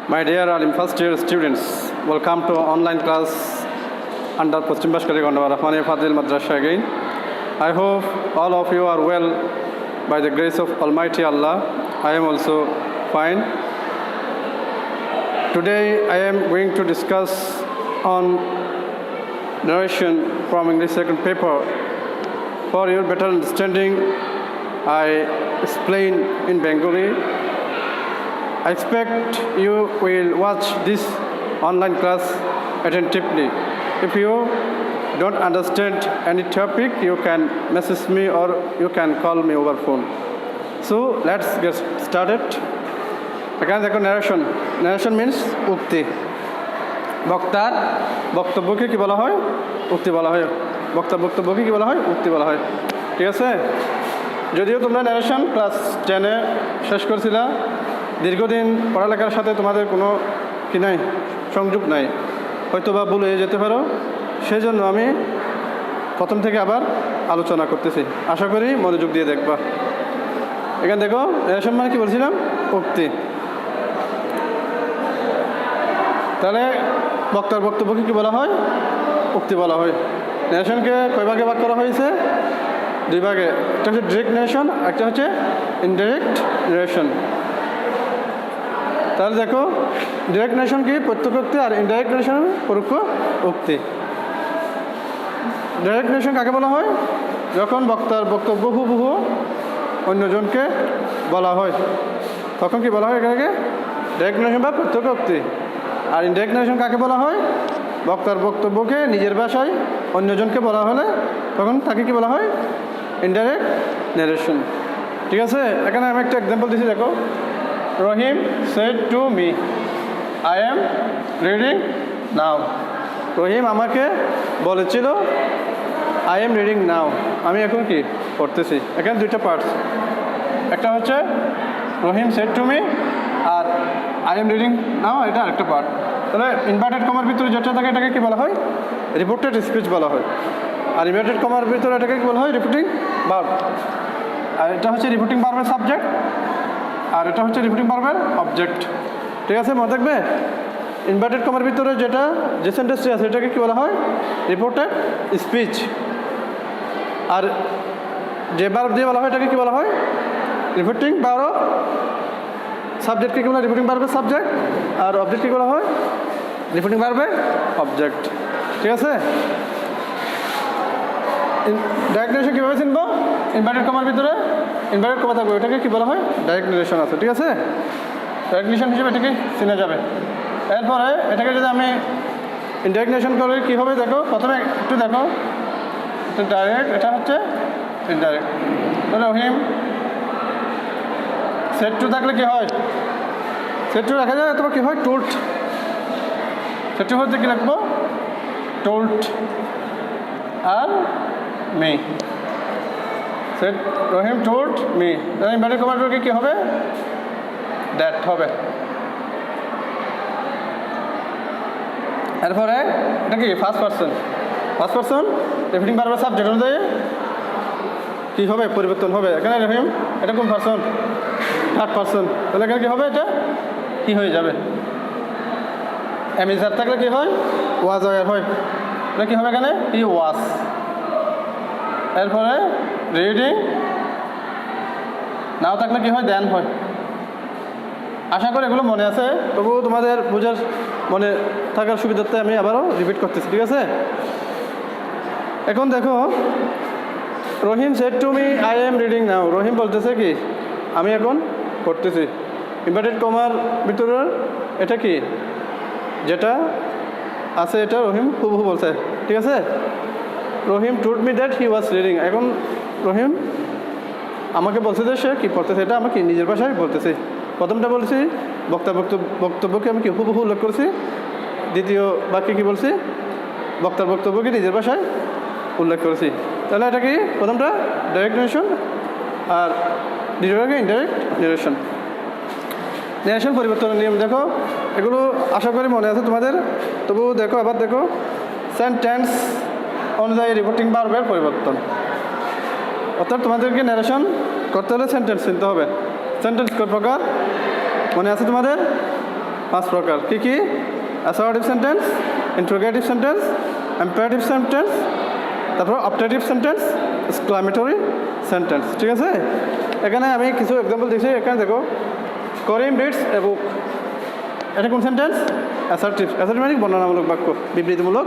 My dear Alim first year students, welcome to online class under Paschim Bashkari Gondwa Rahmani Fadil Madrasa again. I hope all of you are well by the grace of Almighty Allah. I am also fine. Today I am going to discuss on narration from English second paper. For your better understanding, I explain in Bengali. I expect you will watch this online class attentively. If you don't understand any topic, you can message me or you can call me over phone. So let's get started. Again, the narration. Narration means ukti. বক্তার বক্তব্যকে কি বলা হয়? উক্তি বলা হয়। বক্তার বক্তব্যকে কি বলা হয়? উক্তি বলা হয়। ঠিক আছে? যদিও তোমরা ন্যারেশন ক্লাস 10-এ শেষ করছিলা, দীর্ঘদিন পড়ালেখার সাথে তোমাদের কোনো কি নাই, সংযোগ নাই, হয়তো বা ভুলে যেতে পারো। সেই জন্য আমি প্রথম থেকে আবার আলোচনা করতেছি। আশা করি মনোযোগ দিয়ে দেখবা। এখানে দেখো, ন্যারেশন মানে কি বলছিলাম? উক্তি। তাহলে বক্তার বক্তব্যকে কি বলা হয়? উক্তি বলা হয়। ন্যারেশনকে কয় ভাগে ভাগ করা হয়েছে? দুই ভাগে। একটা হচ্ছে ডিরেক্ট ন্যারেশন, একটা হচ্ছে ইনডাইরেক্ট ন্যারেশন। তাহলে দেখো, ডিরেক্ট ন্যারেশন কি? প্রত্যক্ষ উক্তি, আর ইনডাইরেক্ট ন্যারেশন পরোক্ষ উক্তি। ডিরেক্ট ন্যারেশন কাকে বলা হয়? যখন বক্তার বক্তব্য হুবহু অন্যজনকে বলা হয়, তখন কি বলা হয়? এটাকে ডিরেক্ট ন্যারেশন বা প্রত্যক্ষ উক্তি। আর ইনডাইরেক্ট ন্যারেশন কাকে বলা হয়? বক্তার বক্তব্যকে নিজের ভাষায় অন্যজনকে বলা হলে তখন তাকে কি বলা হয়? Indirect narration. ঠিক আছে? এখানে আমি একটা এক্সাম্পল দিচ্ছি, দেখো। রহিম said to me, I am reading now. রহিম আমাকে বলেছিল, I am reading now, আমি এখন কি পড়তেছি। এখানে দুইটা পার্টস। একটা হচ্ছে রহিম said to me, R I am reading now, এটা আরেকটা পার্ট। তাহলে ইনভার্টেড কমার ভিতরে যেটা থাকে এটাকে কি বলা হয়? রিপোর্টেড স্পিচ বলা হয়। আর ইনভার্টেড কমার ভিতরে এটাকে কি বলা হয়? Repeating verb. আর এটা হচ্ছে রিপিটিং ভার্বের সাবজেক্ট, আর এটা হচ্ছে রিপিটিং ভার্বের অবজেক্ট। ঠিক আছে? মনে থাকবে। ইনভার্টেড কমার ভিতরে যেটা যে সেন্টেন্সটি আছে এটাকে কি বলা হয়? Reported speech. আর যে ভার্ব দিয়ে বলা হয় এটাকে কি বলা হয়? Repeating verb. সাবজেক্টকে কি বলা হয়? রিপিটিং ভার্বের সাবজেক্ট। আর অবজেক্ট কি বলা হয়? রিপিটিং ভার্বের অবজেক্ট। ঠিক আছে? ডাইরেক্ট ন্যারেশন কীভাবে চিনবো? ইনভার্টেড কমার ভিতরে ইনভার্টেড কমা থাকবে, ওটাকে কী বলা হয়? ডাইরেক্ট ন্যারেশন আছে। ঠিক আছে? ডাইরেক্ট ন্যারেশন হিসেবে এটাকে চিনে যাবে। এরপরে এটাকে যদি আমি ইনডাইরেক্ট ন্যারেশন করি কী হবে? দেখো, প্রথমে একটু দেখো, এটা ডাইরেক্ট, এটা হচ্ছে ইনডাইরেক্ট। তাহলে রহিম সেট টু থাকলে কী হয়? সেট টু রাখা যায়, অথবা কী হয়? টোল্ড। সেট টু হচ্ছে কী লিখবো? টোল্ড। আর মি, সেট রহিম টোল্ড মি। তাহলে ইনভার্টেড কমার ভিতরে কী হবে? দ্যাট হবে। এরপরে এটা কি? First person. First person repeating ভার্বের সাবজেক্ট অনুযায়ী কী হবে? পরিবর্তন হবে। এখানে রহিম, এটা কোন পারসন? Third person. তাহলে এখানে কী হবে? এটা কী হয়ে যাবে? এমিজার থাকলে কী হয়? ওয়াজ ওয়ার হয়। এটা কী হবে এখানে? ই ওয়াজ। এরপরে রিডিং নাও থাকলে কী হয়? দেন হয়। আশা করি এগুলো মনে আছে, তবুও তোমাদের বোঝার মনে থাকার সুবিধার্থে আমি আবারও রিপিট করতেছি। ঠিক আছে? এখন দেখো, Rahim said to me, I am reading now. Rahim বলতেছে কি? আমি এখন পড়তেছি। ইনভার্টেড কমার ভিতরে এটা কি? যেটা আছে এটা রহিম হুবহু বলছে। ঠিক আছে? Rahim told me that he was reading. এখন রহিম আমাকে বলছে যে সে কী পড়তেছে, এটা আমাকে নিজের ভাষায় বলতেছি। প্রথমটা বলছি বক্তব্যকে আমি কি হুবহু উল্লেখ করেছি। দ্বিতীয় বাক্যে কী বলছি? বক্তার বক্তব্যকে নিজের ভাষায় উল্লেখ করেছি। তাহলে এটা কি? প্রথমটা ডাইরেক্ট ন্যারেশন, আর দ্বিতীয়টাকে ইনডাইরেক্ট ন্যারেশন। ন্যারেশন পরিবর্তনের নিয়ম দেখো, এগুলো আশা করি মনে আছে তোমাদের। তবু দেখো, আবার দেখো, সেন্টেন্স অনুযায়ী রিপিটিং ভার্বের পরিবর্তন। অর্থাৎ তোমাদেরকে ন্যারেশন করতে হলে সেন্টেন্স চিনতে হবে। সেন্টেন্স কয় প্রকার মনে আছে তোমাদের? 5 প্রকার কি কি? Assertive sentence, interrogative sentence, imperative sentence, তারপর অপটেটিভ সেন্টেন্স, এক্সক্লামেটরি সেন্টেন্স। ঠিক আছে, এখানে আমি কিছু এক্সাম্পল দিয়েছি। এখানে দেখো, করিম রিডস এ বুক, এটা কোন সেন্টেন্স? অ্যাসার্টিভ। অ্যাসার্টিভ মানে বর্ণনামূলক বাক্য, বিবৃতিমূলক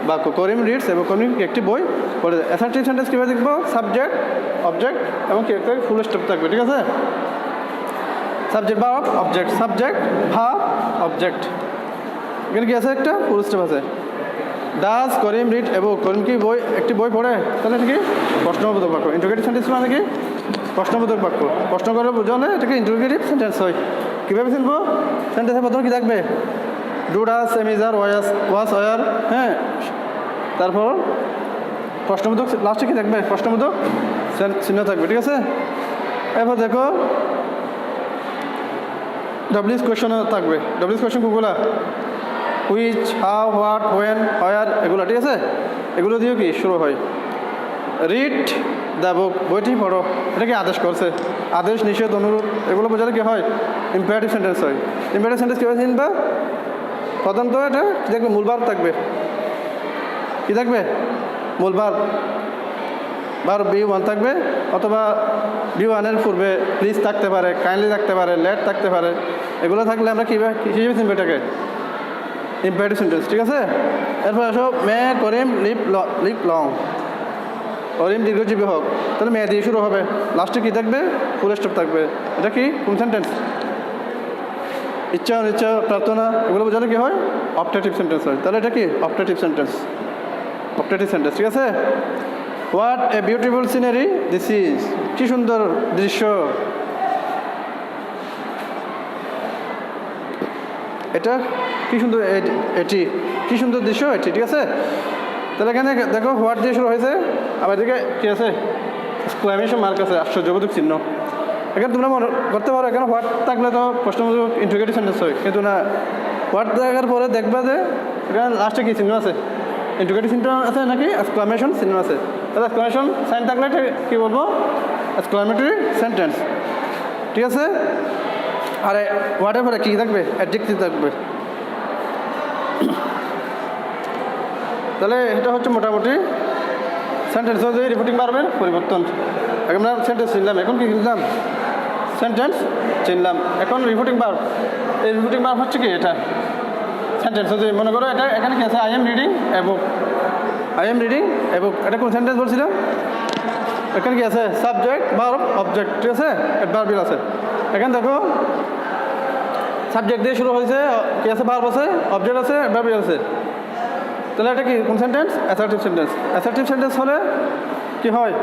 বাক্য। করিম রিডস এবং করিম একটি বই পড়ে। অ্যাসার্টিভ সেন্টেন্স কীভাবে দেখবো? সাবজেক্ট, অবজেক্ট এবং কি একটা ফুল স্টপ থাকবে। ঠিক আছে, সাবজেক্ট বা অবজেক্ট, সাবজেক্ট ভার্ব অবজেক্ট। এখানে কি আছে? একটা ফুল স্টপ আছে। Does Karim read a book, করিম কি বই একটি বই পড়ে, তাহলে এটা কি প্রশ্নবোধক বাক্য। ইন্টারোগেটিভ সেন্টেন্স মানে কি? প্রশ্নবোধক বাক্য। প্রশ্ন করে বোঝালে এটাকে ইন্টারোগেটিভ সেন্টেন্স হয়। কীভাবে চিনবো? সেন্টেন্সের প্রথমে কী থাকবে? Do, does, am, is, are, was, were, হ্যাঁ। তারপর প্রশ্নবোধক লাস্টে কী থাকবে? প্রশ্নবোধক চিহ্ন থাকবে। ঠিক আছে, এরপর দেখো ডব্লিউএস কোয়েশন থাকবে। ডব্লিউএস কোয়েশন কোনগুলা? হুইচ, হাউ, হোয়াট, হোয়েন, হোয়ার, এগুলো। ঠিক আছে, এগুলো দিয়েও কি শুরু হয়। রিড দ্য বুক, বইটি পড়ো, এটা কি আদেশ করছে? আদেশ, নিষেধ, অনুরোধ, এগুলো বোঝালে কি হয়? ইম্পারেটিভ সেন্টেন্স হয়। ইম্পারেটিভ সেন্টেন্স কীভাবে চিনবা? প্রধানত এটা দেখবে মূল ভার্ব থাকবে। কী থাকবে? মূল ভার্ব, ভার্ব B1 থাকবে, অথবা B1-এর পূর্বে প্লিজ থাকতে পারে, কাইন্ডলি থাকতে পারে, লেট থাকতে পারে। এগুলো থাকলে আমরা কীভাবে হিসেবে চিনবো এটাকে? Imperative sentence. ঠিক আছে, এরপর আসো মে করিম লিভ লং, করিম দীর্ঘজীবী হোক, তাহলে মে দিয়ে শুরু হবে, লাস্টে কী থাকবে? ফুল স্টপ থাকবে। এটা কি কোন সেন্টেন্স? ইচ্ছা, অনিচ্ছা, প্রার্থনা, এগুলো বোঝালে কী হয়? অপটেটিভ সেন্টেন্স হয়। তাহলে এটা কি? Optative sentence, optative sentence. ঠিক আছে, what a beautiful scenery this is, কি সুন্দর দৃশ্য এটা, কি সুন্দর এটি, কি সুন্দর দৃশ্য এটি। ঠিক আছে, তাহলে এখানে দেখো হোয়াট দিয়ে শুরু হয়েছে, আবার এদিকে কী আছে? এক্সক্লামেশন মার্ক আছে, আশ্চর্যবোধক চিহ্ন। এখানে তোমরা মনে করতে পারো এখানে হোয়াট থাকলে তো প্রশ্নবোধক ইন্টারোগেটিভ সেন্টেন্স হয়, কিন্তু না, হোয়াট দেখার পরে দেখবা যে এখানে লাস্টে কী চিহ্ন আছে? ইন্টারোগেটিভ চিহ্ন আছে নাকি এক্সক্লামেশন চিহ্ন আছে? তাহলে এক্সক্লামেশন সাইন থাকলে কী বলবো? Exclamatory sentence. ঠিক আছে, আর হোয়াটের পরে কী থাকবে? অ্যাডজেক্টিভ থাকবে। তাহলে এটা হচ্ছে মোটামুটি সেন্টেন্স অনুযায়ী রিপোর্টিং ভার্বের পরিবর্তন। আমরা সেন্টেন্স চিনলাম, এখন কী চিনলাম? সেন্টেন্স চিনলাম, এখন রিপোর্টিং ভার্ব। এই রিপোর্টিং ভার্ব হচ্ছে কি? এটা সেন্টেন্স অনুযায়ী। মনে করো এটা এখানে কি আছে? I am reading a book, I am reading a book, এটা কোন সেন্টেন্স বলছিলাম? এখানে কি আছে? Subject, verb, object. ঠিক আছে, ভার্বিল আছে। এখানে দেখো সাবজেক্ট দিয়ে শুরু হয়েছে, কি আছে? ভার্ব আছে, অবজেক্ট আছে, ভার্বিল আছে। তাহলে এটা কি কোন sentence? Assertive sentence. Assertive sentence হলে কি হয়?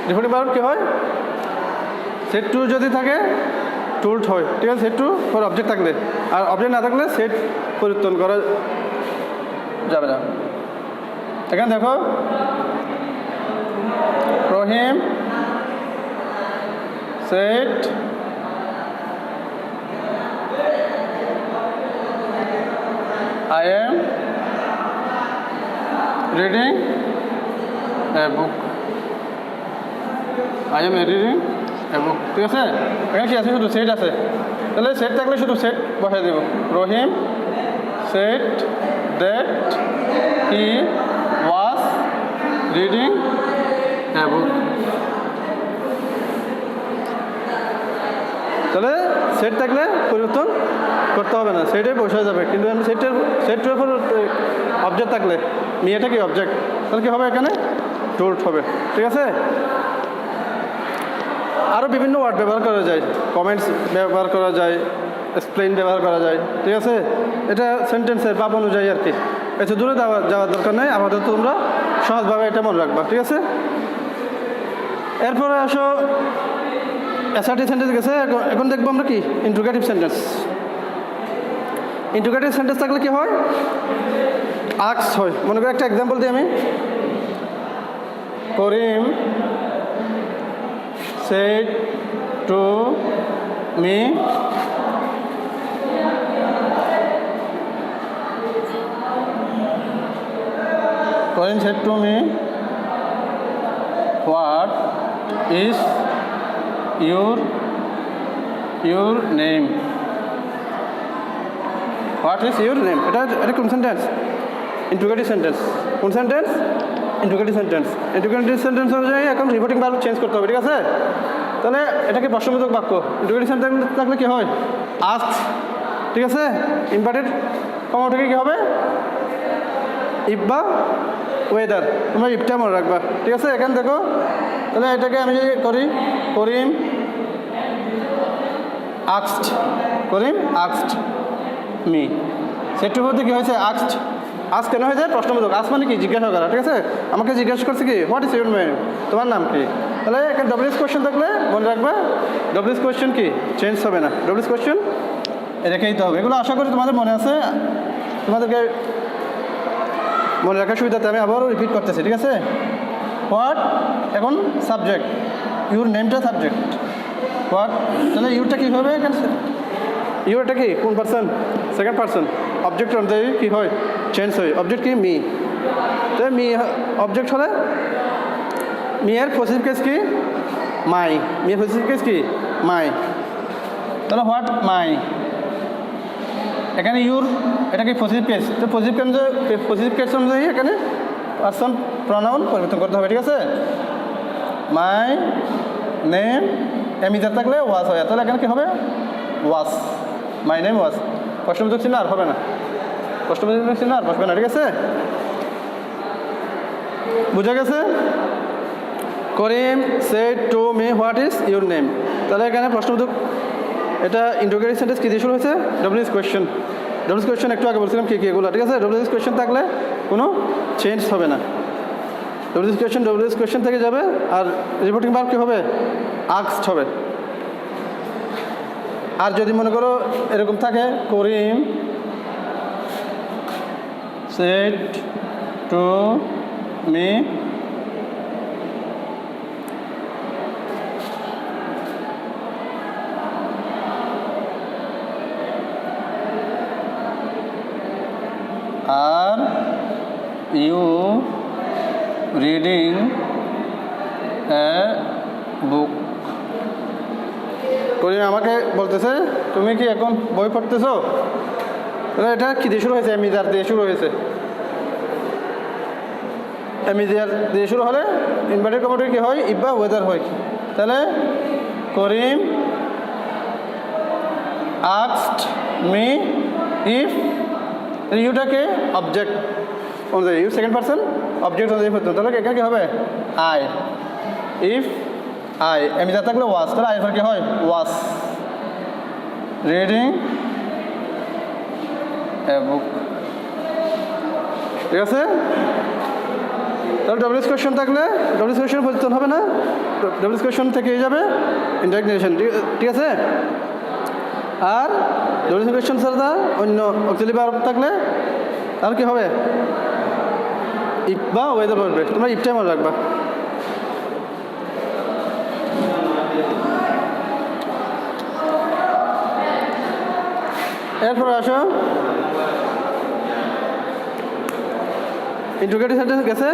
রিপোর্টিং ভার্ব কি হয়? সেট টু যদি থাকে টুলড হয়। ঠিক আছে, সেট টু ফর অবজেক্ট থাকলে, আর অবজেক্ট না থাকলে সেট পরিবর্তন করা যাবে না। এখানে দেখো রহিম set I am reading a book. I am reading a book. ঠিক আছে, এখানে কি আছে? শুধু সেট আছে। তাহলে সেট থাকলে শুধু সেট বসাই দেব। Rahim said that he was reading a book. তাহলে সেট থাকলে পরিবর্তন করতে হবে না, সেটাই বসে যাবে। কিন্তু আমি সেটের উপর অবজেক্ট থাকলে, মেয়েটা কি অবজেক্ট, তাহলে কী হবে? এখানে টোল্ড হবে। ঠিক আছে, আরও বিভিন্ন ওয়ার্ড ব্যবহার করা যায়, কমেন্টস ব্যবহার করা যায়, এক্সপ্লেইন ব্যবহার করা যায়। ঠিক আছে, এটা সেন্টেন্সের ভাব অনুযায়ী আর কি, এত দূরে যাওয়ার দরকার নেই, আমাদের তোমরা সহজভাবে এটা মনে রাখবা। ঠিক আছে, এরপরে আসো অ্যাসার্টিভ সেন্টেন্স গেছে, এখন দেখবো আমরা কি? Interrogative sentence. ইন্টারোগেটিভ সেন্টেন্স থাকলে কি হয়? আস্ক হয়। মনে করি একটা এক্সাম্পল দিই আমি। করিম said to me Karim said to me, what is your your name, what is your name, এটা কোন সেন্টেন্স? Interrogative sentence. কোন sentence? Interrogative sentence. Interrogative sentence অনুযায়ী এখন রিপোর্টিং ভার্ব চেঞ্জ করতে হবে, ঠিক আছে? তাহলে এটা কি প্রশ্নবোধক বাক্য? ইন্টিগ্রেটিভ সেন্টেন্স থাকলে কি হয়? আস্ক, ঠিক আছে? ইনভার্টেড কমা থেকে কী হবে? ইফ বা ওয়েদার, তোমরা ইফটা মনে রাখবা, ঠিক আছে? এখানে দেখো, তাহলে এটাকে আমি যদি করি, করিম আক্সড, করিম আক্সড মি, সেটু বলতে কী হয়েছে? আক্সড। আজ কেন হয়ে যায়? প্রশ্নবোধক। আজ মানে কি? জিজ্ঞাসা করা, ঠিক আছে? আমাকে জিজ্ঞাসা করছে কি, হোয়াট ইজ ইউর নেম, তোমার নাম কি? তাহলে এখানে ডব্লিউএস কোয়েশ্চেন থাকলে মনে রাখবা, ডব্লিউএস কোয়েশ্চেন কি চেঞ্জ হবে না, ডব্লিউএস কোয়েশ্চেন রেখেই তো হবে। এগুলো আশা করি তোমাদের মনে আছে, তোমাদেরকে মনে রাখার সুবিধাতে আমি আবারও রিপিট করতেছি, ঠিক আছে? হোয়াট এখন সাবজেক্ট, ইউর নেমটা সাবজেক্ট, হোয়াট, তাহলে ইউরটা কী হবে এখানে? ইউরটা কি কোন পার্সন? Second person. অবজেক্ট অনুযায়ী কী হয়? চেঞ্জ হয়। অবজেক্ট কি? মি। তো মি অবজেক্ট হলে মি এর পজিটিভ কেস কি? মাই। মি এর পজিটিভ কেস কি? মাই। তাহলে হোয়াট মাই, এখানে ইউর এটা কি পজিটিভ কেস, তো পজিটিভ কেস অনুযায়ী এখানে পার্সন প্রনাউন পরিবর্তন করতে হবে, ঠিক আছে? মাই নেম এমিজার থাকলে ওয়াজ হয়, তাহলে এখানে কী হবে? ওয়াজ। My name was. প্রশ্নবোধক চিহ্ন আর হবে না, প্রশ্নবোধক চিহ্ন আর বসবে না, ঠিক আছে? বুঝা গেছে? Karim said to me what is your name, তাহলে এখানে প্রশ্নবোধক, এটা ইন্টারোগেটিভ সেন্টেন্স কী দিয়ে শুরু হয়েছে? W S question. ডব্লিউএস কোয়েশ্চেন একটু আগে বলছিলাম কী কী এগুলো, ঠিক আছে? ডব্লিউএস কোয়েশ্চেন থাকলে কোনো চেঞ্জ হবে না। ডব্লিউএস কোয়েশ্চেন থেকে যাবে, আর রিপোর্টিং ভার্ব কী হবে? আস্কড হবে। আর যদি মনে করো এরকম থাকে, Karim said to me are you reading a book, Karim আমাকে বলতেছে তুমি কি এখন বই পড়তেছো? এটা কী দিয়ে শুরু হয়েছে? এমিজার দিয়ে শুরু হয়েছে। এমিজার দিয়ে শুরু হলে ইনভার্টেড কমাটা কী হয়? ইফ বা ওয়েদার হয়। তাহলে করিম আস্কড মি ইফ, ইউটাকে অবজেক্ট অনুযায়ী, ইউ সেকেন্ড পার্সন অবজেক্ট অনুযায়ী হতো, তাহলে এখানে কী হবে? আই। ইফ আই এমিজার থাকলে ওয়াজ, তাহলে আই ফর কী হয়? ওয়াজ রিডিং এ বুক, ঠিক আছে? তাহলে ডব্লিউএস কোয়েশ্চেন থাকলে ডব্লিউএস কোয়েশ্চেন পরিবর্তন হবে না, ডব্লিউএস কোয়েশ্চেন থেকে যাবে ইনডাইরেক্ট নেগেশন, ঠিক আছে? আর ডব্লিউএস কোয়েশ্চেন ছাড়া অন্য অক্সিলারি ভার্ব থাকলে আর কি হবে? ইফ বা ওয়েদার বলবে, তোমরা ইফটাই মনে রাখবা। এরপরে আসো ইন্টিগ্রেটিভ সেন্টেন্স গেছে,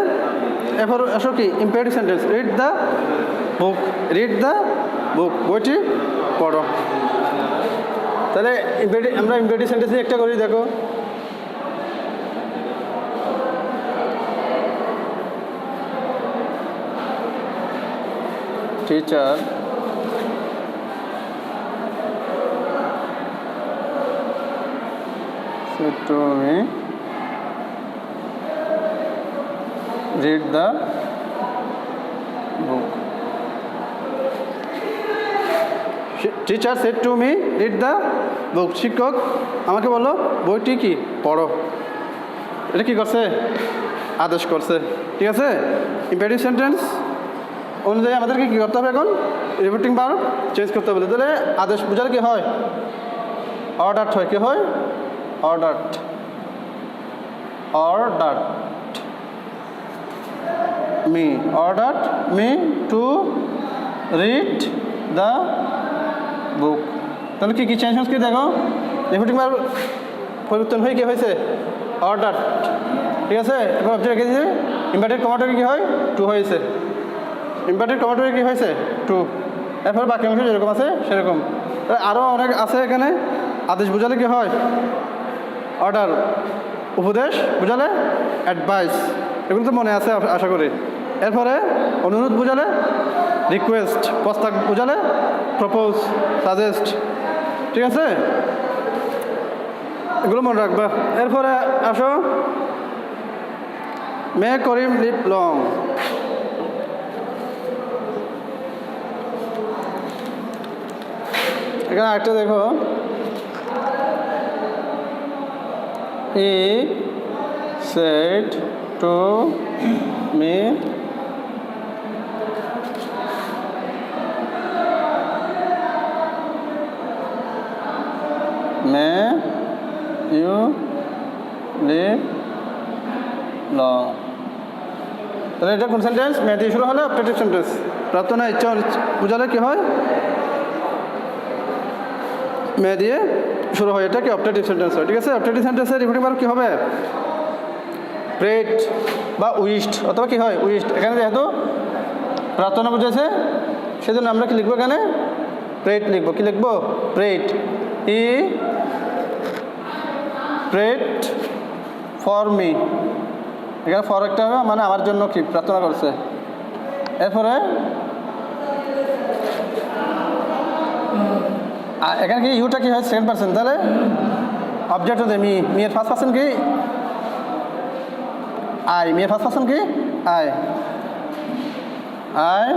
এরপর আসো কি? Imperative sentence. Read the book, read the book, বইটি পড়ো। তাহলে আমরা ইম্পারেটিভ সেন্টেন্স একটা করি, দেখো। Teacher said to me, read the book. Teacher said to me, read the book. শিক্ষক আমাকে বললো বইটি কি পড়ো। এটা কি করছে? আদেশ করছে, ঠিক আছে? ইম্পারেটিভ সেন্টেন্স অনুযায়ী আমাদেরকে কী করতে হবে? এখন রিপোর্টিং ভার্ব চেঞ্জ করতে হবে। তাহলে আদেশ বোঝালে কি হয়? অর্ডার হয়, কি হয়? ordered me to read the book. তাহলে কি চেঞ্জ হচ্ছে? কি দেখো, রিপোর্টিং ভার্ব পরিবর্তন হয়ে কি হয়েছে? অর্ডার, ঠিক আছে? এবার অবজেক্ট রেখে দিয়েছে, ইনভার্টেড কমাটোরে কি হয়? টু হয়েছে। ইনভার্টেড কমাটোরে কি হয়েছে? টু। এরপর বাকি অংশ যেরকম আছে সেরকম। আরও অনেক আছে এখানে। আদেশ বোঝালে কি হয়? অর্ডার। উপদেশ বোঝালে অ্যাডভাইস। এগুলো তো মনে আছে আশা করি। এরপরে অনুরোধ বোঝালে রিকোয়েস্ট, প্রস্তাব বোঝালে প্রপোজ, সাজেস্ট। ঠিক আছে, এগুলো মনে রাখবা। এরপরে আসো মে করিম লিভ লং। এখানে একটা দেখো, he said to me may you live long. তাহলে এটা কোন সেন্টেন্স? মে দিয়ে শুরু হলে অপটেটিভ সেন্টেন্স। প্রার্থনা ইচ্ছা বোঝালে কি হয়? মে দিয়ে শুরু হয়, এটা কি অপটেটিভ সেন্টেন্স হয়। ঠিক আছে, অপটেটিভ সেন্টেন্সের রিপিটিং ভার্ব কি হবে? প্রেড বা উইশড, অথবা কি হয়? উইশড। এখানে যেহেতু প্রার্থনা বুঝেছে সেজন্য আমরা কি লিখবো? এখানে প্রেড লিখবো। কি লিখবো? Prayed. E prayed for me. এখানে ফর একটা হবে, মানে আমার জন্য কি প্রার্থনা করছে। এরপরে এখানে কি ইউটা কি হয়? Second person. তাহলে অবজেক্ট হতে মি, মি এর ফার্স্ট পার্সন কি? আই। মি এর ফার্স্ট পার্সন কি? আই। আই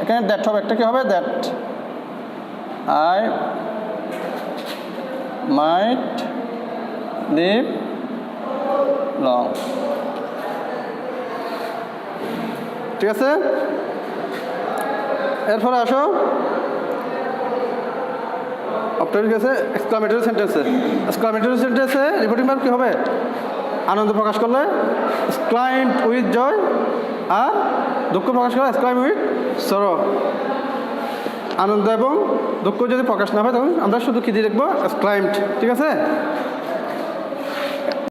এখানে দ্যাট হবে, একটা কি হবে? That. I might live long. ঠিক আছে, এরপরে আসো অপটেটিভ আছে এক্সক্লামেটরি সেন্টেন্সে। এক্সক্লামেটরি সেন্টেন্সে রিপিটিং ভার্ব কি হবে? আনন্দ প্রকাশ করলে এক্সক্লাইম উইথ জয়, আর দুঃখ প্রকাশ করলে এক্সক্লাইম উইথ সরো। আনন্দ এবং দুঃখ যদি প্রকাশ না হয় তখন আমরা শুধু কি দিয়ে লিখবো? এক্সক্লাইমড। ঠিক আছে।